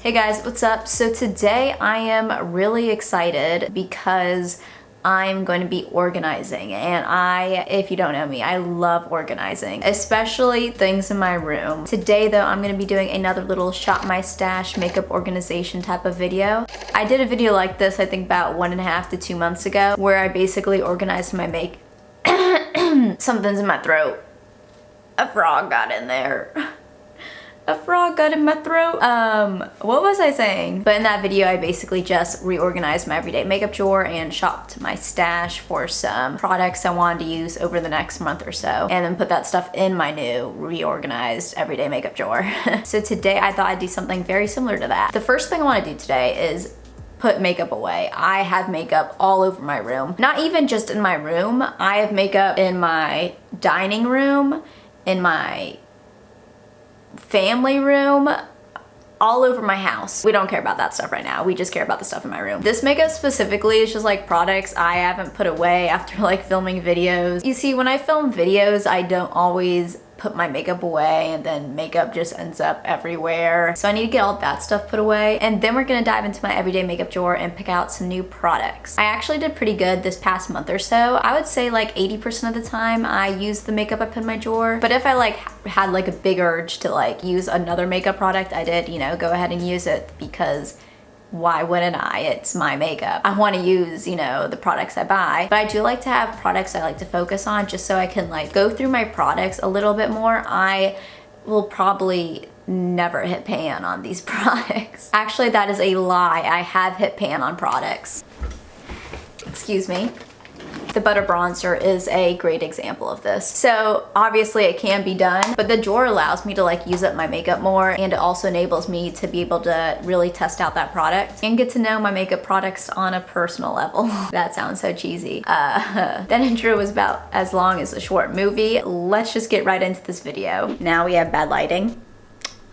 Hey guys, what's up? So today I am really excited because I'm going to be organizing, and if you don't know me, I love organizing, especially things in my room. Today though, I'm going to be doing another little shop my stash makeup organization type of video. I did a video like this I think about 1.5 to 2 months ago where I basically organized my something's in my throat. A frog got in there. A frog got in my throat. What was I saying? But in that video, I basically just reorganized my everyday makeup drawer and shopped my stash for some products I wanted to use over the next month or so, and then put that stuff in my new reorganized everyday makeup drawer. So today I thought I'd do something very similar to that. The first thing I want to do today is put makeup away. I have makeup all over my room. Not even just in my room. I have makeup in my dining room, in my family room, all over my house. We don't care about that stuff right now. We just care about the stuff in my room. This makeup specifically is just like products I haven't put away after like filming videos. You see, when I film videos, I don't always put my makeup away, and then makeup just ends up everywhere. So I need to get all that stuff put away, and then we're gonna dive into my everyday makeup drawer and pick out some new products. I actually did pretty good this past month or so. I would say like 80% of the time I used the makeup I put in my drawer, but if I like had like a big urge to like use another makeup product, I did, you know, go ahead and use it, because why wouldn't I? It's my makeup. I want to use, you know, the products I buy, but I do like to have products I like to focus on just so I can like go through my products a little bit more. I will probably never hit pan on these products. Actually, that is a lie. I have hit pan on products. Excuse me. The Butter Bronzer is a great example of this. So obviously it can be done, but the drawer allows me to like use up my makeup more, and it also enables me to be able to really test out that product and get to know my makeup products on a personal level. That sounds so cheesy. That intro was about as long as a short movie. Let's just get right into this video. Now we have bad lighting.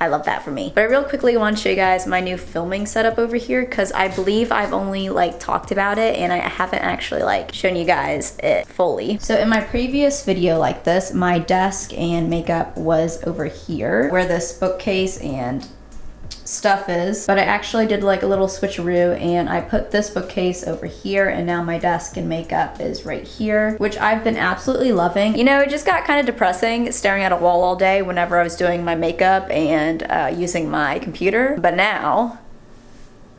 I love that for me. But I real quickly want to show you guys my new filming setup over here, because I believe I've only like talked about it and I haven't actually like shown you guys it fully. So in my previous video like this, my desk and makeup was over here where this bookcase and stuff is, but I actually did like a little switcheroo and I put this bookcase over here, and now my desk and makeup is right here, which I've been absolutely loving. You know, it just got kind of depressing staring at a wall all day whenever I was doing my makeup and using my computer, but now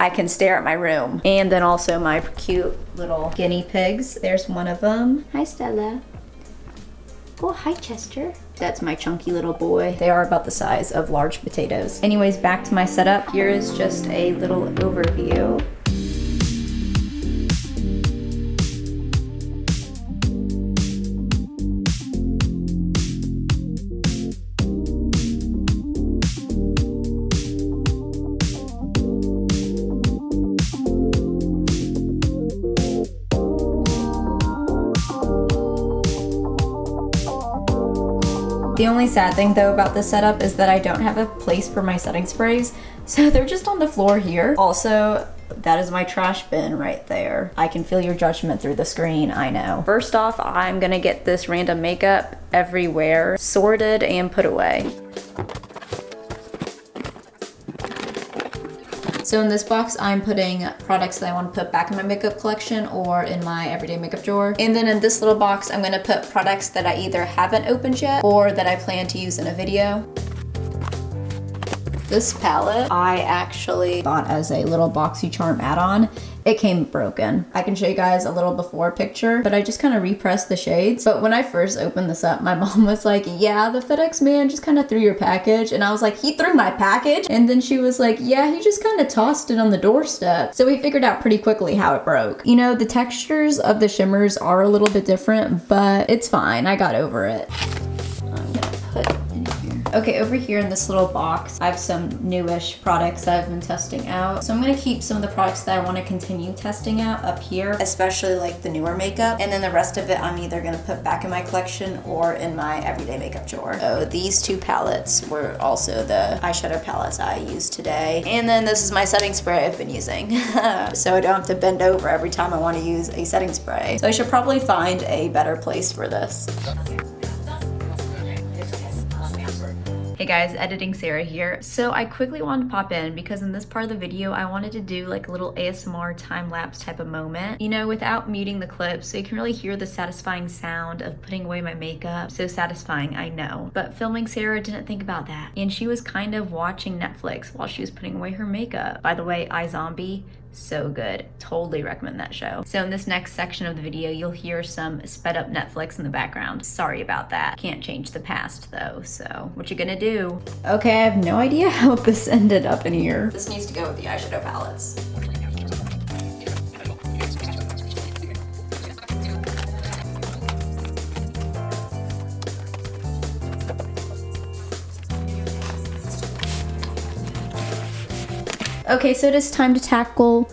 I can stare at my room. And then also my cute little guinea pigs. There's one of them. Hi, Stella. Oh, hi, Chester. That's my chunky little boy. They are about the size of large potatoes. Anyways, back to my setup. Here is just a little overview. The only sad thing though about this setup is that I don't have a place for my setting sprays, so they're just on the floor here. Also, that is my trash bin right there. I can feel your judgment through the screen, I know. First off, I'm gonna get this random makeup everywhere sorted and put away. So in this box, I'm putting products that I want to put back in my makeup collection or in my everyday makeup drawer. And then in this little box, I'm gonna put products that I either haven't opened yet or that I plan to use in a video. This palette, I actually bought as a little BoxyCharm add-on. It came broken. I can show you guys a little before picture, but I just kind of repressed the shades. But when I first opened this up, my mom was like, yeah, the FedEx man just kind of threw your package. And I was like, he threw my package? And then she was like, yeah, he just kind of tossed it on the doorstep. So we figured out pretty quickly how it broke. You know, the textures of the shimmers are a little bit different, but it's fine. I got over it. I'm gonna put in here. Okay, over here in this little box, I have some newish products that I've been testing out. So I'm gonna keep some of the products that I wanna continue testing out up here, especially like the newer makeup. And then the rest of it, I'm either gonna put back in my collection or in my everyday makeup drawer. Oh, these two palettes were also the eyeshadow palettes I used today. And then this is my setting spray I've been using. So I don't have to bend over every time I wanna use a setting spray. So I should probably find a better place for this. Hey guys, editing Sarah here. So I quickly wanted to pop in because in this part of the video, I wanted to do like a little ASMR time-lapse type of moment, you know, without muting the clip so you can really hear the satisfying sound of putting away my makeup. So satisfying, I know. But filming Sarah didn't think about that. And she was kind of watching Netflix while she was putting away her makeup. By the way, iZombie, so good. Totally recommend that show. So in this next section of the video, you'll hear some sped up Netflix in the background. Sorry about that. Can't change the past though, so what you gonna do? Okay, I have no idea how this ended up in here. This needs to go with the eyeshadow palettes. Okay, so it is time to tackle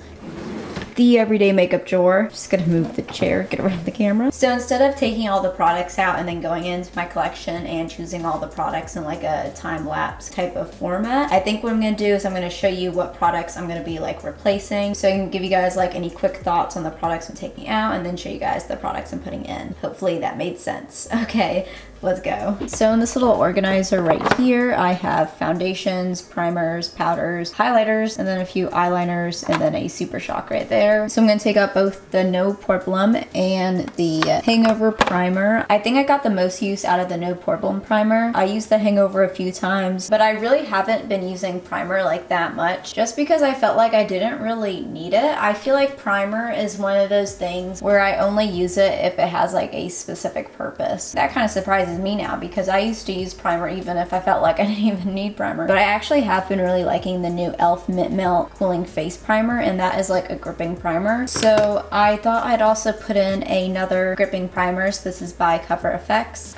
the everyday makeup drawer. Just gonna move the chair, get around the camera. So instead of taking all the products out and then going into my collection and choosing all the products in like a time-lapse type of format, I think what I'm gonna do is I'm gonna show you what products I'm gonna be like replacing, so I can give you guys like any quick thoughts on the products I'm taking out and then show you guys the products I'm putting in. Hopefully that made sense. Okay, let's go. So in this little organizer right here, I have foundations, primers, powders, highlighters, and then a few eyeliners, and then a Super Shock right there. So I'm gonna take out both the No Problem and the Hangover Primer. I think I got the most use out of the No Problem Primer. I used the Hangover a few times, but I really haven't been using primer like that much, just because I felt like I didn't really need it. I feel like primer is one of those things where I only use it if it has like a specific purpose. That kind of surprises me now because I used to use primer even if I felt like I didn't even need primer. But I actually have been really liking the new e.l.f. Mint Melt Cooling Face Primer, and that is like a gripping primer. So I thought I'd also put in another gripping primer. So this is by Cover FX.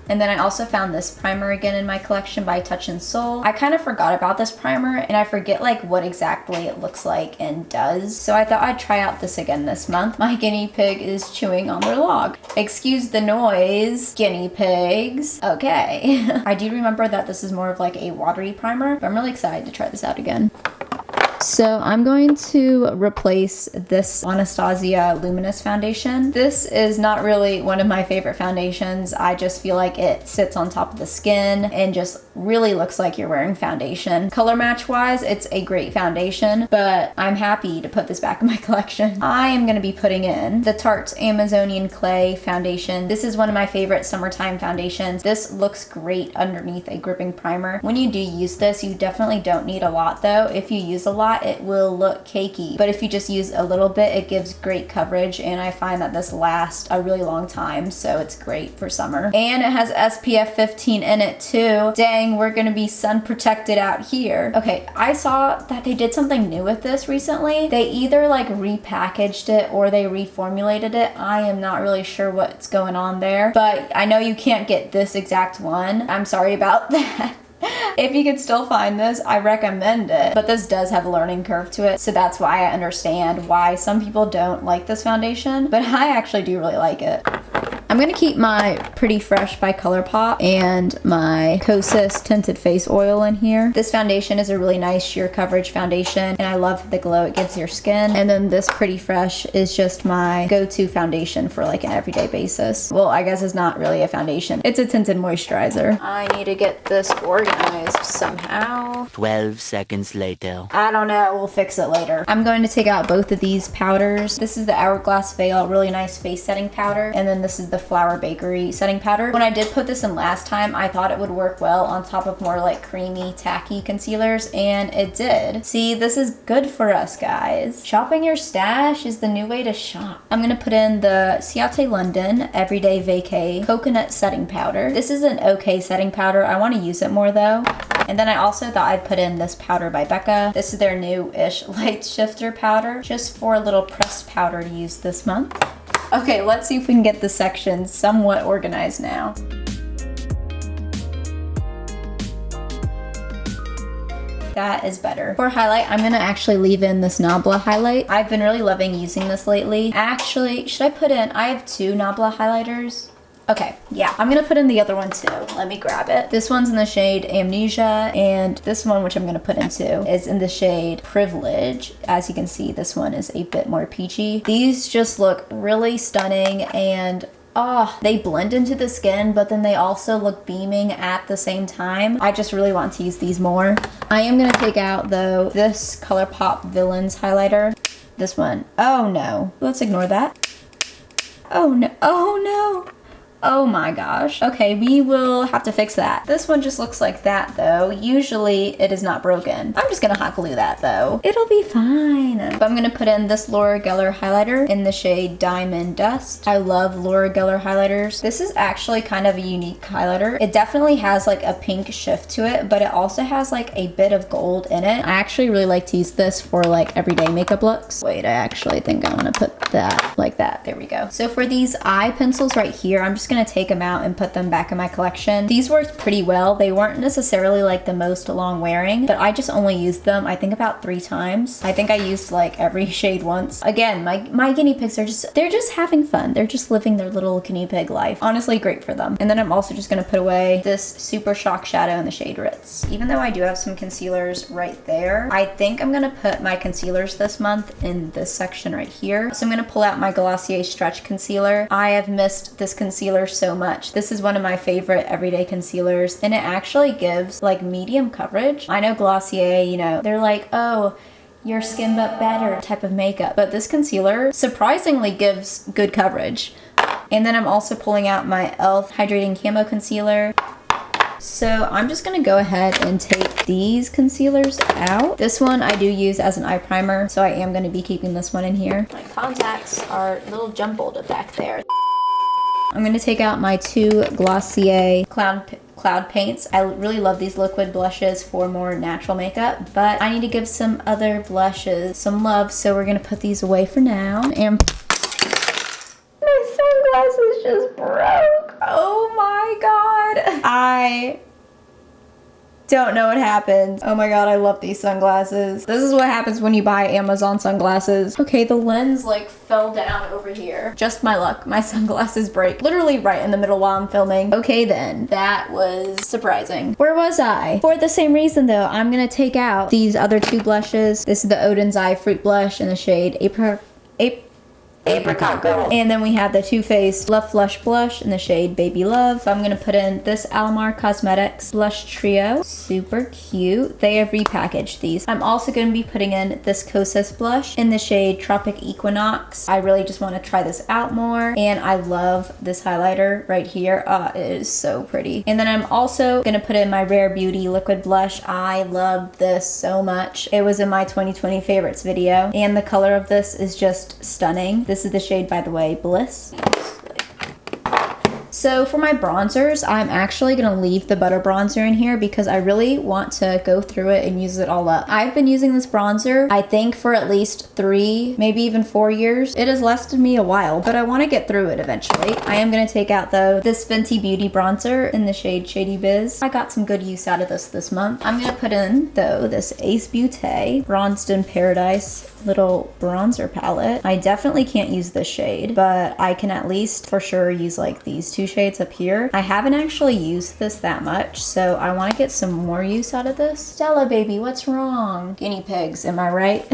And then I also found this primer again in my collection by Touch in Sol. I kind of forgot about this primer and I forget like what exactly it looks like and does. So I thought I'd try out this again this month. My guinea pig is chewing on their log. Excuse the noise, guinea pigs. Okay. I do remember that this is more of like a watery primer, but I'm really excited to try this out again. So I'm going to replace this Anastasia Luminous foundation. This is not really one of my favorite foundations. I just feel like it sits on top of the skin and just really looks like you're wearing foundation. Color match wise, it's a great foundation, but I'm happy to put this back in my collection. I am going to be putting in the Tarte Amazonian Clay foundation. This is one of my favorite summertime foundations. This looks great underneath a gripping primer. When you do use this, you definitely don't need a lot though. If you use a lot, it will look cakey, but if you just use a little bit, it gives great coverage, and I find that this lasts a really long time, so it's great for summer. And it has SPF 15 in it too. Dang, we're gonna be sun protected out here. Okay, I saw that they did something new with this recently. They either like repackaged it or they reformulated it. I am not really sure what's going on there, but I know you can't get this exact one. I'm sorry about that. If you could still find this, I recommend it. But this does have a learning curve to it, so that's why I understand why some people don't like this foundation, but I actually do really like it. I'm gonna keep my Pretty Fresh by ColourPop and my Kosas Tinted Face Oil in here. This foundation is a really nice sheer coverage foundation, and I love the glow it gives your skin. And then this Pretty Fresh is just my go-to foundation for like an everyday basis. Well, I guess it's not really a foundation. It's a tinted moisturizer. I need to get this organized somehow. 12 seconds later. I don't know, we'll fix it later. I'm going to take out both of these powders. This is the Hourglass Veil, really nice face setting powder. And then this is the Flower Bakery setting powder. When I did put this in last time, I thought it would work well on top of more like creamy, tacky concealers, and it did. See, this is good for us, guys. Shopping your stash is the new way to shop. I'm gonna put in the Ciate London Everyday Vacay Coconut Setting Powder. This is an okay setting powder. I want to use it more though. And then I also thought I'd put in this powder by Becca. This is their new-ish light shifter powder, just for a little pressed powder to use this month. Okay, let's see if we can get the sections somewhat organized now. That is better. For highlight, I'm gonna actually leave in this Nabla highlight. I've been really loving using this lately. Actually, should I put in, I have two Nabla highlighters. Okay, yeah, I'm gonna put in the other one too. Let me grab it. This one's in the shade Amnesia, and this one, which I'm gonna put into, is in the shade Privilege. As you can see, this one is a bit more peachy. These just look really stunning, and They blend into the skin, but then they also look beaming at the same time. I just really want to use these more. I am gonna take out though this ColourPop Villains highlighter. This one. Oh no. Let's ignore that. Oh no. Oh no. Oh my gosh. Okay, we will have to fix that. This one just looks like that though. Usually it is not broken. I'm just gonna hot glue that though. It'll be fine. But I'm gonna put in this Laura Geller highlighter in the shade Diamond Dust. I love Laura Geller highlighters. This is actually kind of a unique highlighter. It definitely has like a pink shift to it, but it also has like a bit of gold in it. I actually really like to use this for like everyday makeup looks. Wait, I actually think I wanna put that like that. There we go. So for these eye pencils right here, I'm just gonna take them out and put them back in my collection. These worked pretty well. They weren't necessarily like the most long wearing, but I just only used them I think about 3 times. I think I used like every shade once. Again, my guinea pigs are they're just having fun. They're just living their little guinea pig life. Honestly, great for them. And then I'm also just gonna put away this Super Shock Shadow in the shade Ritz. Even though I do have some concealers right there, I think I'm gonna put my concealers this month in this section right here. So I'm gonna pull out my Glossier Stretch Concealer. I have missed this concealer so much. This is one of my favorite everyday concealers, and it actually gives like medium coverage. I know Glossier, you know, they're like, oh, your skin but better type of makeup, but this concealer surprisingly gives good coverage. And then I'm also pulling out my e.l.f. Hydrating Camo Concealer. So I'm just gonna go ahead and take these concealers out. This one I do use as an eye primer, so I am gonna be keeping this one in here. My contacts are a little jumbled back there. I'm gonna take out my 2 Glossier Cloud Paints. I really love these liquid blushes for more natural makeup, but I need to give some other blushes some love, so we're gonna put these away for now. And my sunglasses just broke. Oh my god. I don't know what happened. Oh my god, I love these sunglasses. This is what happens when you buy Amazon sunglasses. Okay, the lens like fell down over here. Just my luck. My sunglasses break literally right in the middle while I'm filming. Okay then, that was surprising. Where was I? For the same reason though, I'm gonna take out these other 2 blushes. This is the Oden's Eye Fruit Blush in the shade Apricot Gold. And then we have the Too Faced Love Flush Blush in the shade Baby Love. So I'm gonna put in this Alamar Cosmetics Blush Trio. Super cute. They have repackaged these. I'm also gonna be putting in this Kosas blush in the shade Tropic Equinox. I really just wanna try this out more. And I love this highlighter right here. It is so pretty. And then I'm also gonna put in my Rare Beauty Liquid Blush. I love this so much. It was in my 2020 favorites video. And the color of this is just stunning. This is the shade, by the way, Bliss. So for my bronzers, I'm actually gonna leave the butter bronzer in here because I really want to go through it and use it all up. I've been using this bronzer, I think for at least 3, maybe even 4 years. It has lasted me a while, but I want to get through it eventually. I am gonna take out though this Fenty Beauty bronzer in the shade Shady Biz. I got some good use out of this month. I'm gonna put in though this Ace Beauté Bronzed in Paradise little bronzer palette. I definitely can't use this shade, but I can at least for sure use like these 2 shades up here. I haven't actually used this that much, so I want to get some more use out of this. Stella baby, what's wrong? Guinea pigs, am I right?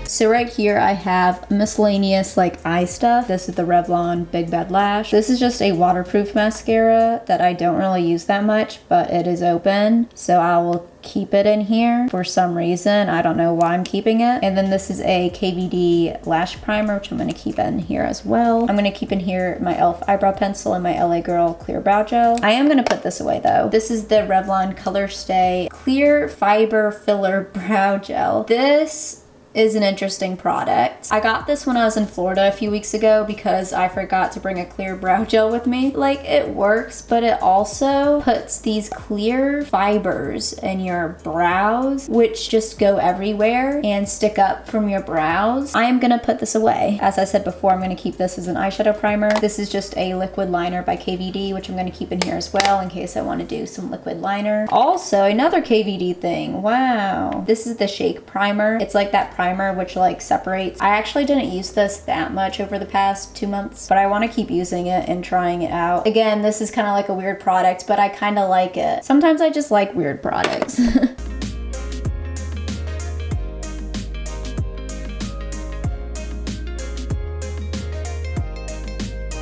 So right here I have miscellaneous like eye stuff. This is the Revlon Big Bad Lash. This is just a waterproof mascara that I don't really use that much, but it is open. So I will keep it in here for some reason. I don't know why I'm keeping it. And then this is a KVD lash primer, which I'm gonna keep in here as well. I'm gonna keep in here my e.l.f. eyebrow pencil and my LA Girl clear brow gel. I am gonna put this away though. This is the Revlon Color Stay Clear Fiber Filler Brow Gel. This is an interesting product. I got this when I was in Florida a few weeks ago because I forgot to bring a clear brow gel with me. Like, it works, but it also puts these clear fibers in your brows, which just go everywhere and stick up from your brows. I am gonna put this away. As I said before, I'm gonna keep this as an eyeshadow primer. This is just a liquid liner by KVD, which I'm gonna keep in here as well in case I wanna do some liquid liner. Also, another KVD thing, wow. This is the Shake Primer. It's like that primer which like separates. I actually didn't use this that much over the past 2 months, but I want to keep using it and trying it out. Again, this is kind of like a weird product, but I kind of like it. Sometimes I just like weird products.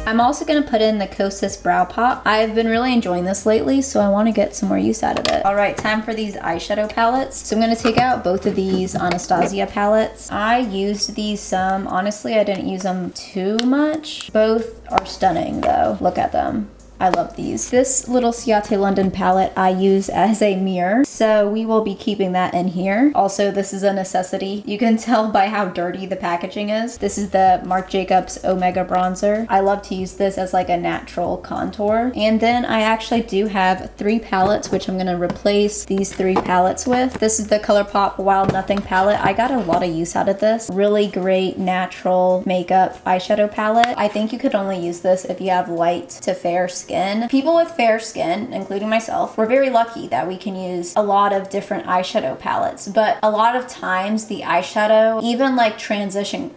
I'm also gonna put in the Kosas Brow Pop. I've been really enjoying this lately, so I wanna get some more use out of it. All right, time for these eyeshadow palettes. So I'm gonna take out both of these Anastasia palettes. I used these some. Honestly, I didn't use them too much. Both are stunning though. Look at them. I love these. This little Ciate London palette I use as a mirror, so we will be keeping that in here. Also, this is a necessity. You can tell by how dirty the packaging is. This is the Marc Jacobs Omega Bronzer. I love to use this as like a natural contour. And then I actually do have 3 palettes, which I'm gonna replace these 3 palettes with. This is the ColourPop Wild Nothing palette. I got a lot of use out of this. Really great natural makeup eyeshadow palette. I think you could only use this if you have light to fair skin. People with fair skin, including myself, we're very lucky that we can use a lot of different eyeshadow palettes, but a lot of times the eyeshadow, even like transition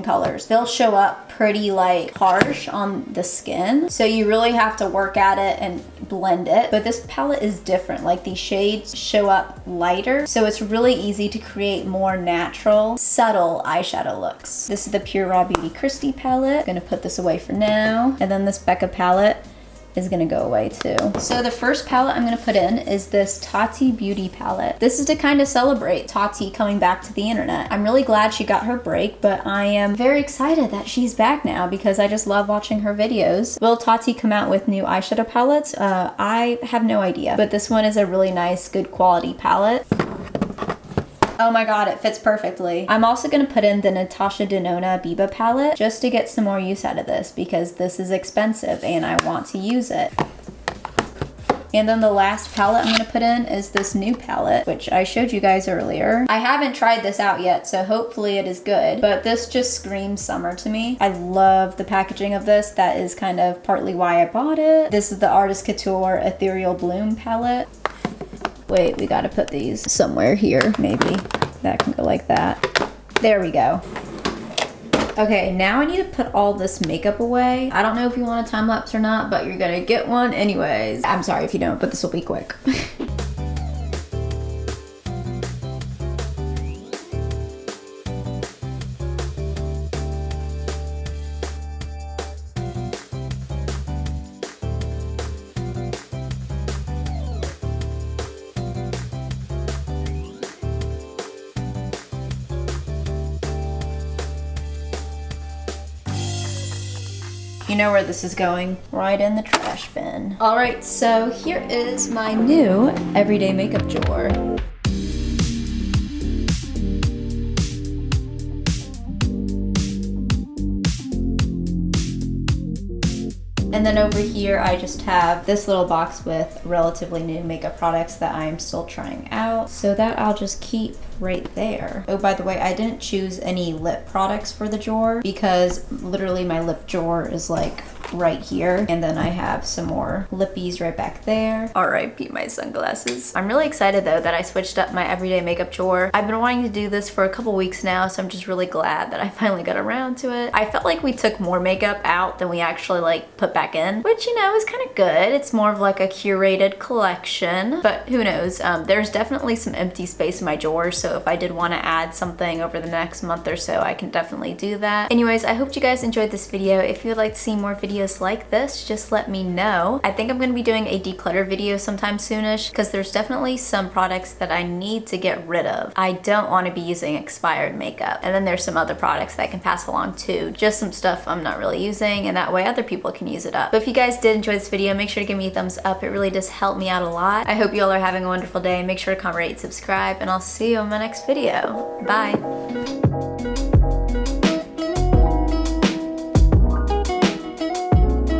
colors, they'll show up pretty like harsh on the skin, so you really have to work at it and blend it. But this palette is different. Like, these shades show up lighter, so it's really easy to create more natural, subtle eyeshadow looks. This is the Pure Raw Beauty Christie palette. I'm gonna put this away for now. And then this Becca palette is gonna go away too. So the first palette I'm gonna put in is this Tati Beauty palette. This is to kind of celebrate Tati coming back to the internet. I'm really glad she got her break, but I am very excited that she's back now because I just love watching her videos. Will Tati come out with new eyeshadow palettes? I have no idea, but this one is a really nice, good quality palette. Oh my god, it fits perfectly. I'm also gonna put in the Natasha Denona Biba palette just to get some more use out of this because this is expensive and I want to use it. And then the last palette I'm gonna put in is this new palette, which I showed you guys earlier. I haven't tried this out yet, so hopefully it is good, but this just screams summer to me. I love the packaging of this. That is kind of partly why I bought it. This is the Artist Couture Ethereal Bloom palette. Wait, we gotta put these somewhere here, maybe. That can go like that. There we go. Okay, now I need to put all this makeup away. I don't know if you want a time lapse or not, but you're gonna get one anyways. I'm sorry if you don't, but this will be quick. You know where this is going, right in the trash bin. All right, so here is my new everyday makeup drawer. And then over here, I just have this little box with relatively new makeup products that I'm still trying out. So that I'll just keep right there. Oh, by the way, I didn't choose any lip products for the drawer because literally my lip drawer is like right here. And then I have some more lippies right back there. R.I.P. my sunglasses. I'm really excited though that I switched up my everyday makeup drawer. I've been wanting to do this for a couple weeks now, so I'm just really glad that I finally got around to it. I felt like we took more makeup out than we actually like put back in, which, you know, is kind of good. It's more of like a curated collection, but who knows? There's definitely some empty space in my drawer, so if I did want to add something over the next month or so, I can definitely do that. Anyways, I hope you guys enjoyed this video. If you would like to see more videos like this, just let me know. I think I'm going to be doing a declutter video sometime soonish because there's definitely some products that I need to get rid of. I don't want to be using expired makeup. And then there's some other products that I can pass along too. Just some stuff I'm not really using, and that way other people can use it up. But if you guys did enjoy this video, make sure to give me a thumbs up. It really does help me out a lot. I hope you all are having a wonderful day. Make sure to comment, rate, subscribe, and I'll see you in my next video. Bye.